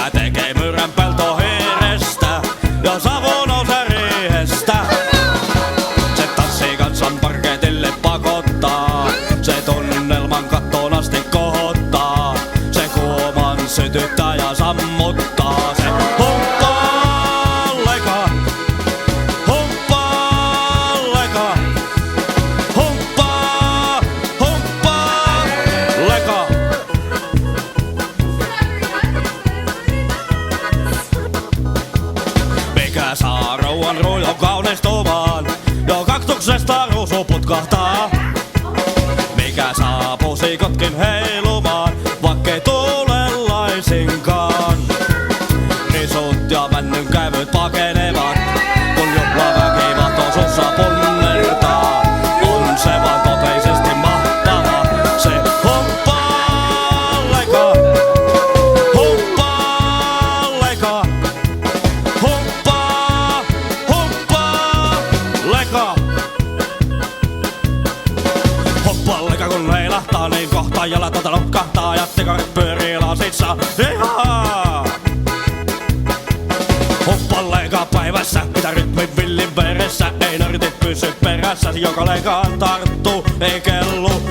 Se tekee myrän peltohiirestä ja savu nousee riihestä. Se tanssi kansan parketille pakottaa. Se tunnelman kattoon asti kohottaa. Se kuoman sytyttää ja sammuttaa. Se humppaa leka. Humppaa leka. Humppaa, humppaa leka. Mikä saa rouvan rujon kaunistumaan, jo kaktuksesta ruusu putkahtaa. Mikä saa pusikotkin heilumaan, vakkei tule laisinkaan. Risut ja männynkäyvyt pakenevat, kun juhlaväki mahtoo sussa punnertaa. On se vaan toteisesti mahtava, se humppaa leka. Humppaa leka. Humppaa, humppaa leka. Humppaa leka kun heilahtaa, niin kohta jalat notkahtaa ja tikarit pyörii lasissa. Ihaa! Humppaa leka päivässä, mitä rytmin villin veressä. Ei nörtit pysy perässä, joka lekaan tarttuu, ei kellu.